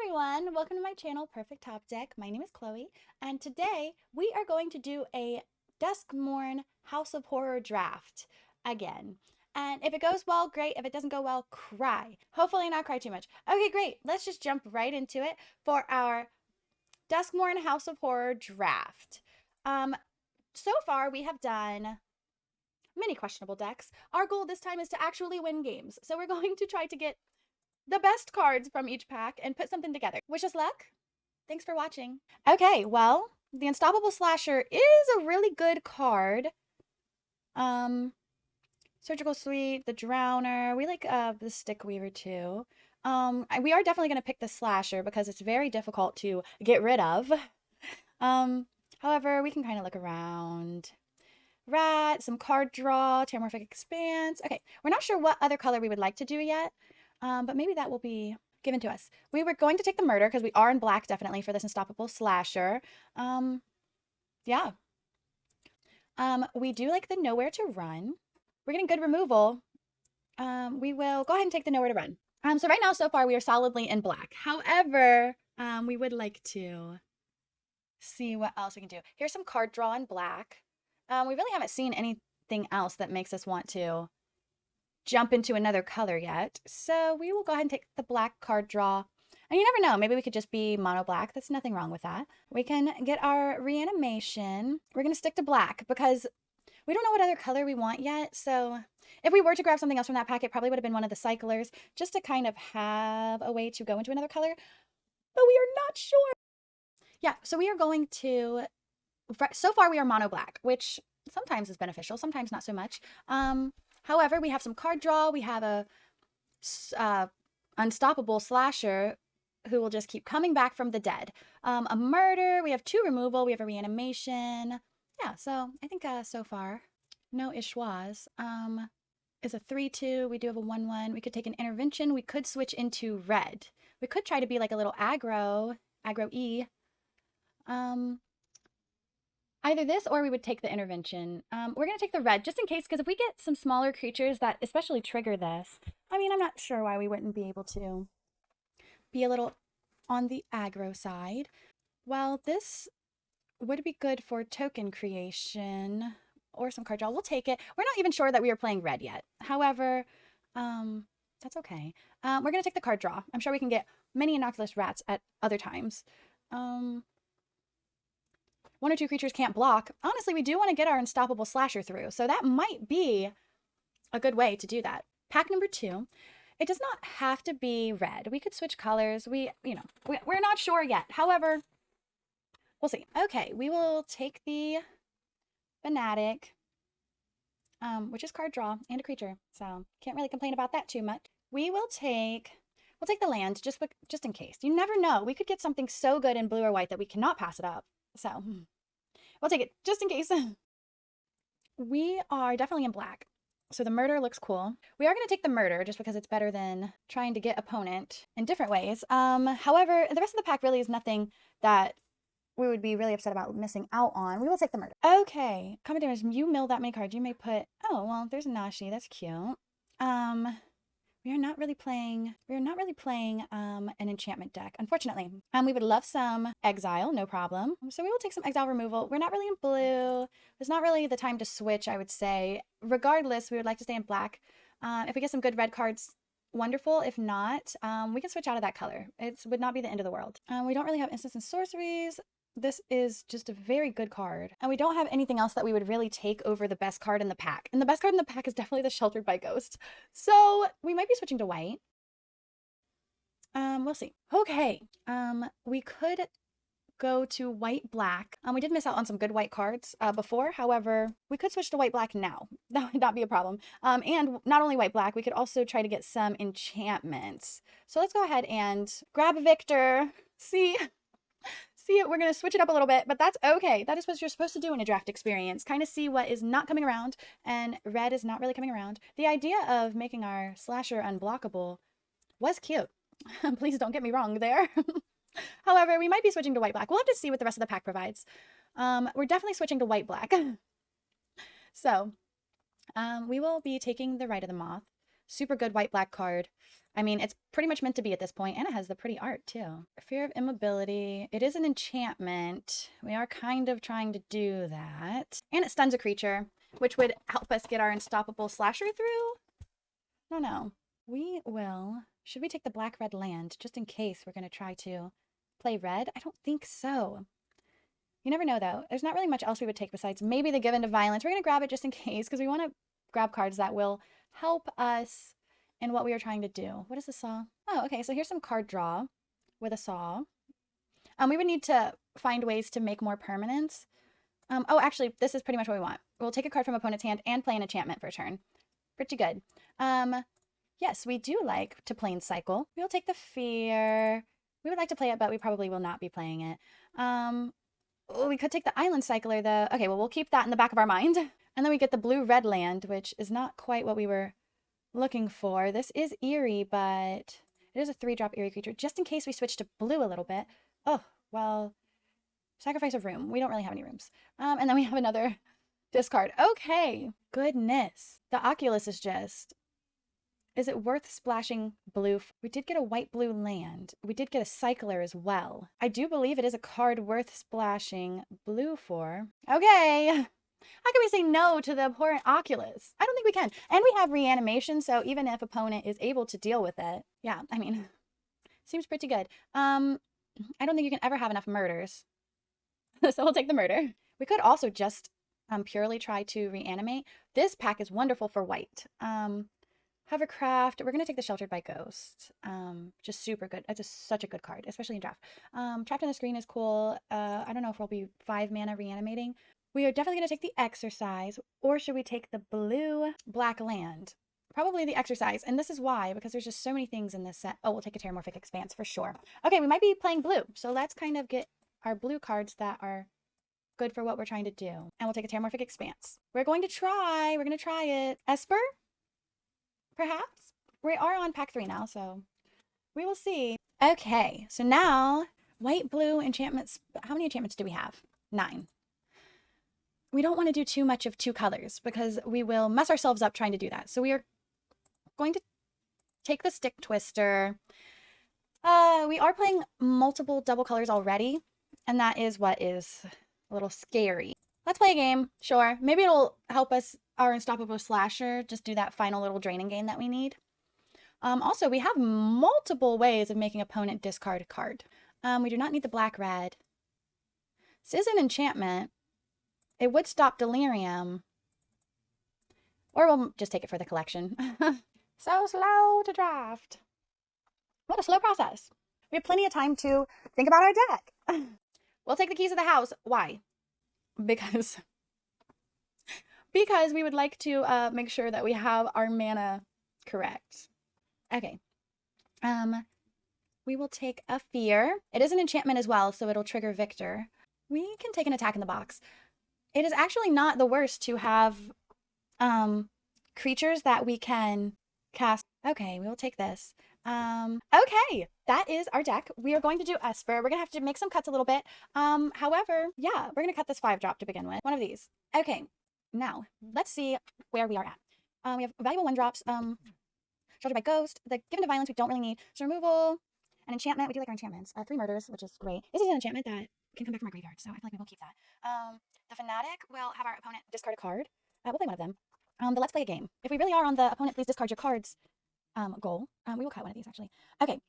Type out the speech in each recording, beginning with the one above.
everyone, welcome to my channel, Perfect Top Deck. My name is Chloe, and today we are going to do a Duskmourn House of Horror draft again. And if it goes well, great. If it doesn't go well, cry. Hopefully not cry too much. Okay, great. Let's just jump right into it for our Duskmourn House of Horror draft. So far we have done many questionable decks. Our goal this time is to actually win games. So we're going to try to get the best cards from each pack and put something together. Wish us luck. Thanks for watching. Okay, well, the Unstoppable Slasher is a really good card. Surgical Suite, the Drowner. We like the Stick Weaver too. We are definitely going to pick the Slasher because it's very difficult to get rid of. However, we can kind of look around. Rat, some card draw, Terramorphic Expanse. Okay, we're not sure what other color we would like to do yet. But maybe that will be given to us. We were going to take the Murder because we are in black definitely for this Unstoppable Slasher. Yeah. We do like the Nowhere to Run. We're getting good removal. We will go ahead and take the Nowhere to Run. So right now, so far, we are solidly in black. However, we would like to see what else we can do. Here's some card draw in black. We really haven't seen anything else that makes us want to jump into another color yet. So we will go ahead and take the black card draw. And you never know, maybe we could just be mono black. That's nothing wrong with that. We can get our reanimation. We're going to stick to black because we don't know what other color we want yet. So if we were to grab something else from that pack, it probably would have been one of the cyclers just to kind of have a way to go into another color. But we are not sure. Yeah, so we are going to, so far we are mono black, which sometimes is beneficial, sometimes not so much. However, we have some card draw. We have a Unstoppable Slasher who will just keep coming back from the dead. A Murder. We have 2 removal. We have a reanimation. Yeah, so I think so far, no ishwas. Is a 3/2. We do have a 1/1. We could take an intervention. We could switch into red. We could try to be like a little aggro E. Either this or we would take the intervention. We're going to take the red just in case, because if we get some smaller creatures that especially trigger this, I mean, I'm not sure why we wouldn't be able to be a little on the aggro side. Well, this would be good for token creation or some card draw. We'll take it. We're not even sure that we are playing red yet. However, that's okay. We're going to take the card draw. I'm sure we can get many innocuous rats at other times. 1 or 2 creatures can't block. Honestly, we do want to get our Unstoppable Slasher through, so that might be a good way to do that. Pack number 2. It does not have to be red. We could switch colors. We're not sure yet. However, we'll see. Okay, we will take the Fanatic, which is card draw and a creature, so can't really complain about that too much. We'll take the land just in case. You never know. We could get something so good in blue or white that we cannot pass it up. So we'll take it just in case. We are definitely in black. So the Murder looks cool. We are going to take the Murder just because it's better than trying to get opponent in different ways. However, the rest of the pack really is nothing that we would be really upset about missing out on. We will take the Murder. Okay. Comment damage. You mill that many cards. You may put, oh, well, there's a Nashi. That's cute. We are not really playing an enchantment deck, unfortunately. We would love some exile, no problem. So we will take some exile removal. We're not really in blue. It's not really the time to switch, I would say. Regardless, we would like to stay in black. If we get some good red cards, wonderful. If not, we can switch out of that color. It would not be the end of the world. We don't really have instants and sorceries. This is just a very good card. And we don't have anything else that we would really take over the best card in the pack. And the best card in the pack is definitely the Sheltered by Ghost. So we might be switching to white. We'll see. Okay. We could go to white-black. We did miss out on some good white cards before. However, we could switch to white-black now. That would not be a problem. And not only white-black, we could also try to get some enchantments. So let's go ahead and grab Victor. See, we're going to switch it up a little bit, but that's okay. That is what you're supposed to do in a draft experience. Kind of see what is not coming around, and red is not really coming around. The idea of making our Slasher unblockable was cute. Please don't get me wrong there. However, we might be switching to white-black. We'll have to see what the rest of the pack provides. We're definitely switching to white-black. So we will be taking the Rite of the Moth. Super good white-black card. I mean, it's pretty much meant to be at this point, and it has the pretty art too. Fear of immobility. It is an enchantment. We are kind of trying to do that. And it stuns a creature, which would help us get our unstoppable slasher through. I don't know. We will. Should we take the black-red land just in case we're going to try to play red? I don't think so. You never know, though. There's not really much else we would take besides maybe the Give Into Violence. We're going to grab it just in case because we want to grab cards that will help us in what we are trying to do. What is the saw? Oh, okay. So here's some card draw with a saw. We would need to find ways to make more permanents. Oh, actually, this is pretty much what we want. We'll take a card from opponent's hand and play an enchantment for a turn. Pretty good. Yes, we do like to plane cycle. We'll take the fear. We would like to play it, but we probably will not be playing it. We could take the island cycler, though. Okay, well, we'll keep that in the back of our mind. And then we get the blue-red land, which is not quite what we were looking for. This is eerie, but it is a 3-drop eerie creature, just in case we switch to blue a little bit. Oh, well, sacrifice of room. We don't really have any rooms. And then we have another discard. Okay, goodness. The Oculus is just... Is it worth splashing blue? We did get a white-blue land. We did get a cycler as well. I do believe it is a card worth splashing blue for. Okay. How can we say no to the abhorrent Oculus? I don't think we can. And we have reanimation, so even if opponent is able to deal with it, yeah, I mean, seems pretty good. I don't think you can ever have enough murders. So we'll take the murder. We could also just purely try to reanimate. This pack is wonderful for white. Hovercraft. We're going to take the Sheltered by Ghost. Just super good. It's such a good card, especially in draft. Trapped on the Screen is cool. I don't know if we'll be 5 mana reanimating. We are definitely going to take the Exercise, or should we take the blue-black land? Probably the Exercise, and this is why, because there's just so many things in this set. Oh, we'll take a Terramorphic Expanse for sure. Okay, we might be playing blue, so let's kind of get our blue cards that are good for what we're trying to do. And we'll take a Terramorphic Expanse. We're going to try it. Esper? Perhaps? We are on pack 3 now, so we will see. Okay, so now, white, blue, enchantments. How many enchantments do we have? 9. We don't want to do too much of 2 colors because we will mess ourselves up trying to do that. So we are going to take the Stick Twister. We are playing multiple double colors already, and that is what is a little scary. Let's play a game, sure. Maybe it'll help us, our Unstoppable Slasher, just do that final little draining game that we need. Also, we have multiple ways of making opponent discard a card. We do not need the black-red. This is an enchantment. It would stop Delirium. Or we'll just take it for the collection. So slow to draft. What a slow process. We have plenty of time to think about our deck. We'll take the keys of the house. Why? Because we would like to make sure that we have our mana correct. Okay. We will take a Fear. It is an enchantment as well, so it'll trigger Victor. We can take an attack in the box. It is actually not the worst to have creatures that we can cast. Okay, we will take this. Okay, that is our deck. We are going to do Esper. We're gonna have to make some cuts a little bit. However, yeah, we're gonna cut this 5-drop to begin with. One of these. Okay, now let's see where we are at. We have valuable 1-drops. Sheltered by Ghost. The Given to Violence we don't really need. So removal, an enchantment. We do like our enchantments. 3 murders, which is great. This is an enchantment that can come back from our graveyard, so I feel like we will keep that. The Fanatic will have our opponent discard a card. We'll play one of them. The Let's Play a Game. If we really are on the opponent please discard your cards goal, we will cut one of these actually. Okay.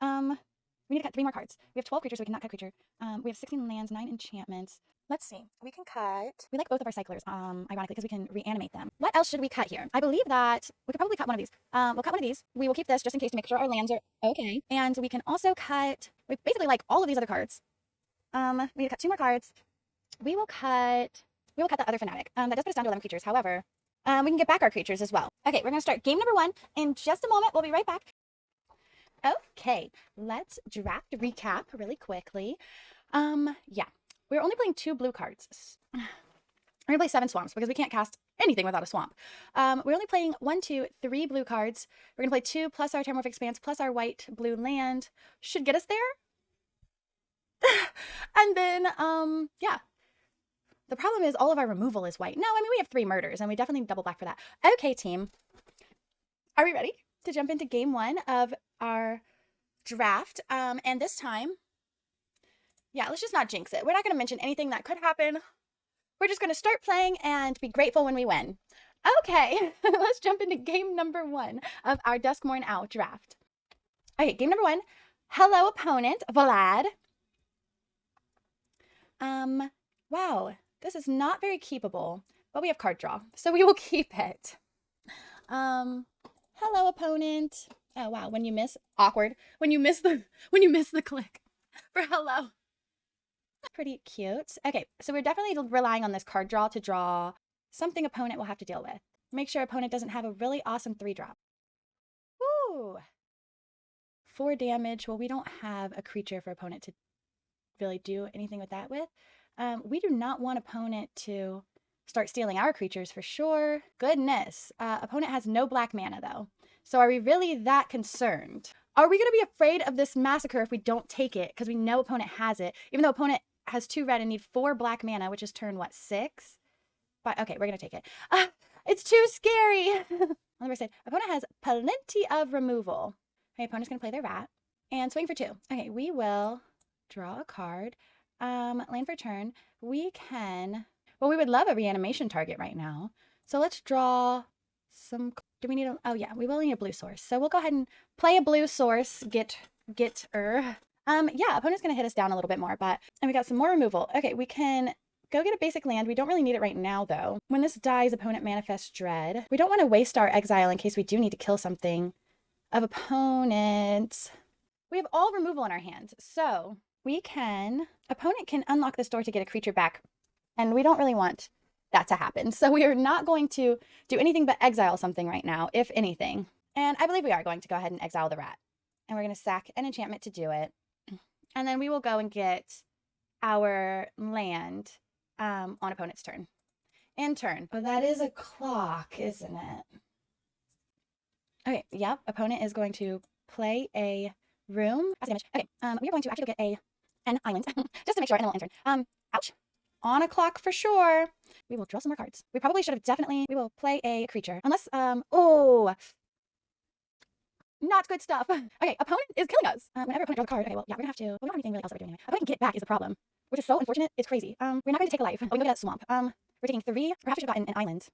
We need to cut 3 more cards. We have 12 creatures, so we cannot cut creature. We have 16 lands, 9 enchantments. Let's see. We can cut. We like both of our cyclers, ironically, because we can reanimate them. What else should we cut here? I believe that we could probably cut one of these. We'll cut one of these. We will keep this just in case to make sure our lands are okay. And we can also cut. We basically like all of these other cards. We need to cut 2 more cards. We will cut the other Fanatic. That does put us down to 11 creatures. However, we can get back our creatures as well. Okay, we're going to start game number 1 in just a moment. We'll be right back. Okay, let's draft recap really quickly. Yeah, we're only playing 2 blue cards. We're going to play 7 swamps because we can't cast anything without a swamp. We're only playing 1, 2, 3 blue cards. We're going to play 2 plus our Terramorphic Expanse plus our white-blue land. Should get us there. And then, yeah. The problem is all of our removal is white. No, I mean, we have 3 murders, and we definitely need double black for that. Okay, team. Are we ready? to jump into game 1 of our draft. And this time, yeah, let's just not jinx it. We're not going to mention anything that could happen. We're just going to start playing and be grateful when we win. Okay, let's jump into game number 1 of our Duskmourn draft. Okay, game number 1. Hello, opponent, Vlad. Wow, this is not very keepable, but we have card draw, so we will keep it. Hello, opponent. Oh wow, when you miss, awkward. When you miss the click for hello. Pretty cute. Okay, so we're definitely relying on this card draw to draw something opponent will have to deal with. Make sure opponent doesn't have a really awesome 3-drop. Ooh. 4 damage. Well, we don't have a creature for opponent to really do anything with that with. We do not want opponent to start stealing our creatures for sure. Goodness. Opponent has no black mana though. So are we really that concerned? Are we going to be afraid of this massacre if we don't take it? Because we know opponent has it. Even though opponent has 2 red and need 4 black mana, which is turn, what, 6? But okay, we're going to take it. It's too scary. On the first side, opponent has plenty of removal. Okay, opponent's going to play their rat. And swing for 2. Okay, we will draw a card. Land for turn. We can... Well, we would love a reanimation target right now. So let's draw some... Do we need a... Oh, yeah, we will need a blue source. So we'll go ahead and play a blue source. Yeah, opponent's going to hit us down a little bit more, but... And we got some more removal. Okay, we can go get a basic land. We don't really need it right now, though. When this dies, opponent manifests dread. We don't want to waste our exile in case we do need to kill something of opponent. We have all removal in our hand, so we can... Opponent can unlock this door to get a creature back, and we don't really want that to happen. So we are not going to do anything but exile something right now, if anything. And I believe we are going to go ahead and exile the rat. And we're going to sack an enchantment to do it. And then we will go and get our land on opponent's turn. In turn. Oh, that is a clock, isn't it? Okay, yep. Opponent is going to play a room as damage. Okay, we are going to actually go get an island just to make sure, and then we'll enter. Ouch. On a clock for sure. We will draw some more cards. We probably should have definitely, we will play a creature. Unless, oh, not good stuff. Okay, opponent is killing us. Whenever opponent draws a card, okay, well, yeah, we're gonna have to, well, we don't have anything really else that we're doing anyway. Opponent can get back is the problem, which is so unfortunate, it's crazy. We're not going to take a life. Oh, we can go get a swamp. We're taking 3, perhaps we should have gotten an island.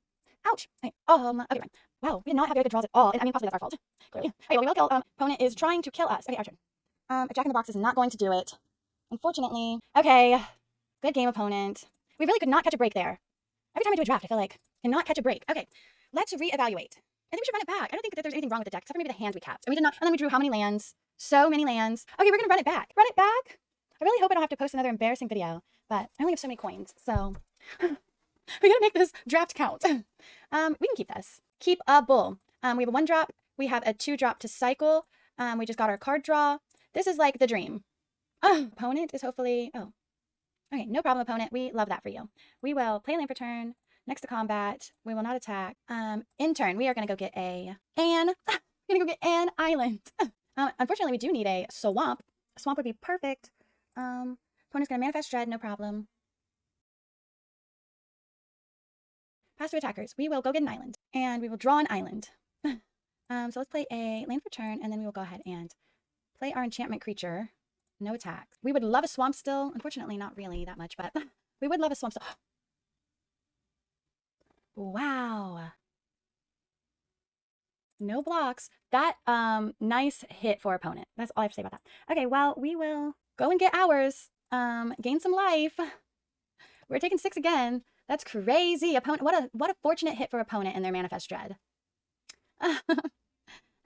Ouch. Okay, okay, fine. Wow, we did not have very good draws at all, and I mean, possibly that's our fault, clearly. Okay, well, we will kill, opponent is trying to kill us. Okay, our turn. A Jack in the Box is not going to do it, unfortunately. Okay, good game, opponent. We really could not catch a break there. Every time I do a draft, I feel like cannot catch a break. Okay, let's reevaluate. I think we should run it back. I don't think that there's anything wrong with the deck, except for maybe the hands we capped. And we did not. And then we drew how many lands? So many lands. Okay, we're gonna run it back. Run it back. I really hope I don't have to post another embarrassing video, but I only have so many coins, so we gotta make this draft count. We can keep this. Keep a bull. We have a 1-drop. We have a 2-drop to cycle. We just got our card draw. This is like the dream. Opponent is hopefully. Oh. Okay, no problem, opponent. We love that for you. We will play land for turn. Next to combat, we will not attack. In turn, we are going to go get an island. Unfortunately, we do need a swamp. A swamp would be perfect. Opponent's going to manifest dread, no problem. Pass to attackers. We will go get an island, and we will draw an island. So let's play a land for turn, and then we will go ahead and play our enchantment creature. No attacks. We would love a swamp still. Unfortunately, not really that much, but we would love a swamp still. Wow. No blocks. That, nice hit for opponent. That's all I have to say about that. Okay, well, we will go and get ours. Gain some life. We're taking 6 again. That's crazy. Opponent, what a fortunate hit for opponent in their manifest dread.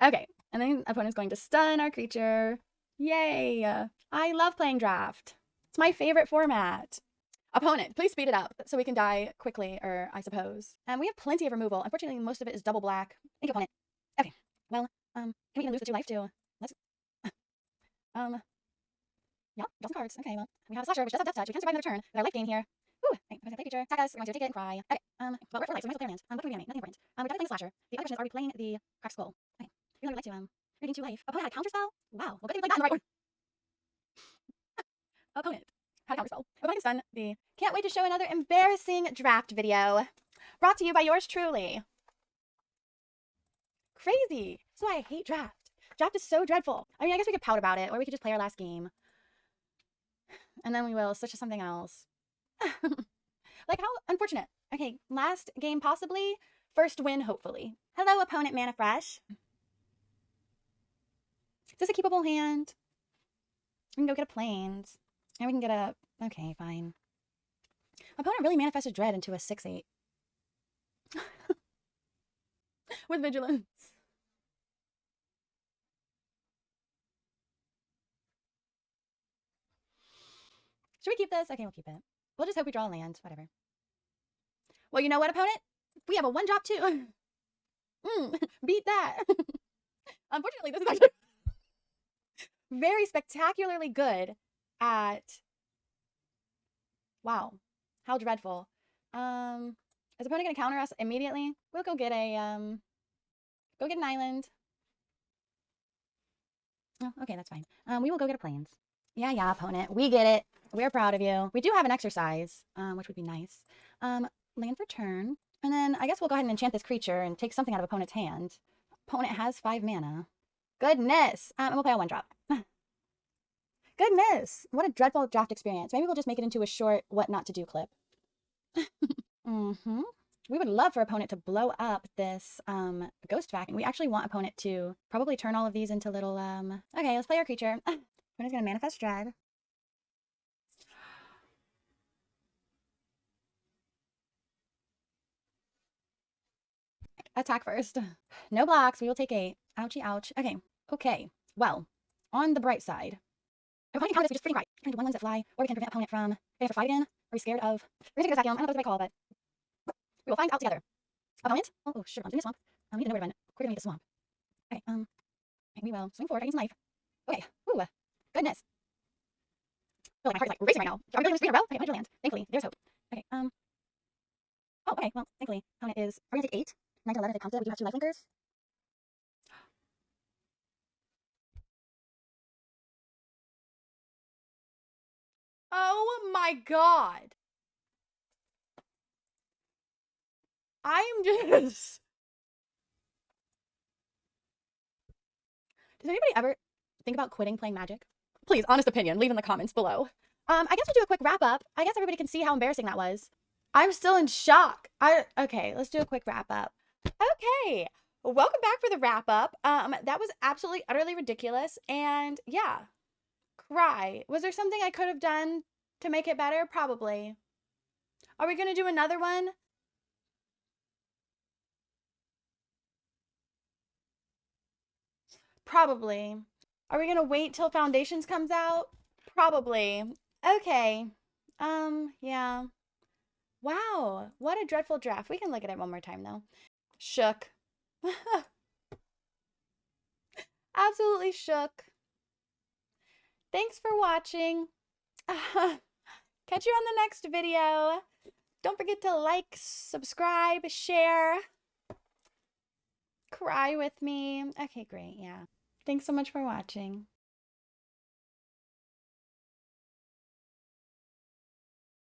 Okay, and then opponent's going to stun our creature. Yay! I love playing draft. It's my favorite format. Opponent, please speed it up so we can die quickly, or I suppose. We have plenty of removal. Unfortunately, most of it is double black. Thank you, opponent. Okay, well, can we even lose the 2 life too? Let's, yeah, draw some cards. Okay, well, we have a slasher, which does have death touch. We can survive another turn with our life gain here. Woo! Okay, play creature, attack us. We're going to take it and cry. Okay, well, we're for life, so we might as well play our land. What can we reanimate? Nothing important. We're definitely playing the slasher. The other question is, are we playing the cracked skull? Okay, we really would like to, we're getting 2 life. Opponent had a counter spell? Wow, well, good thing we played that in the right one. Opponent had a counter spell. Opponent is done. Can't wait to show another embarrassing draft video. Brought to you by yours truly. Crazy. So I hate draft. Draft is so dreadful. I mean, I guess we could pout about it, or we could just play our last game. And then we will switch to something else. Like, how unfortunate. Okay, last game possibly. First win, hopefully. Hello, opponent Mana Fresh. Is this a keepable hand? We can go get a Plains. And we can get a... Okay, fine. Opponent really manifested Dread into a 6/8. With Vigilance. Should we keep this? Okay, we'll keep it. We'll just hope we draw a land. Whatever. Well, you know what, opponent? We have a 1-drop too. Beat that. Unfortunately, this is actually very spectacularly good at... Wow. How dreadful. Is opponent going to counter us immediately? We'll go get a, go get an island. Oh, okay, that's fine. We will go get a Plains. Yeah, opponent. We get it. We're proud of you. We do have an exercise, which would be nice. Land for turn. And then I guess we'll go ahead and enchant this creature and take something out of opponent's hand. Opponent has 5 mana. Goodness. And we'll play a 1-drop. Goodness. What a dreadful draft experience. Maybe we'll just make it into a short what not to do clip. We would love for opponent to blow up this ghost vac. We actually want opponent to probably turn all of these into little okay, let's play our creature. Opponent's gonna manifest dread. Attack first. No blocks. We will take 8. Ouchie, ouch. Okay. Well, on the bright side, opponent can counter this. We just freaking cry. We're gonna do 1/1s that fly, or we can prevent opponent from. They have to fight again. Are we scared of? We're gonna take a vacuum. I don't know what I call, but we will find out together. Opponent? Oh, sure. I'm doing a swamp. We need to know where to run. We're gonna make a swamp. Okay. We will swing forward. I need some life. Okay. Ooh. Goodness. Oh, my heart is like racing right now. Are we going to 3 in a row? Okay, I'm land. Thankfully, there's hope. Okay. Oh, okay. Well, thankfully, opponent is. Are we gonna take 8? 9 to 11 if they counted. We do have 2 life linkers. Oh my god. I'm just... Does anybody ever think about quitting playing Magic? Please, honest opinion, leave in the comments below. I guess we'll do a quick wrap up. I guess everybody can see how embarrassing that was. I'm still in shock. Okay, let's do a quick wrap up. Okay, welcome back for the wrap up. That was absolutely utterly ridiculous, and yeah, cry. Was there something I could have done to make it better? Probably. Are we gonna do another one? Probably. Are we gonna wait till Foundations comes out? Probably. Okay. Yeah. Wow, what a dreadful draft. We can look at it one more time though. Shook. Absolutely shook. Thanks for watching. Catch you on the next video. Don't forget to like, subscribe, share. Cry with me. Okay, great. Yeah. Thanks so much for watching.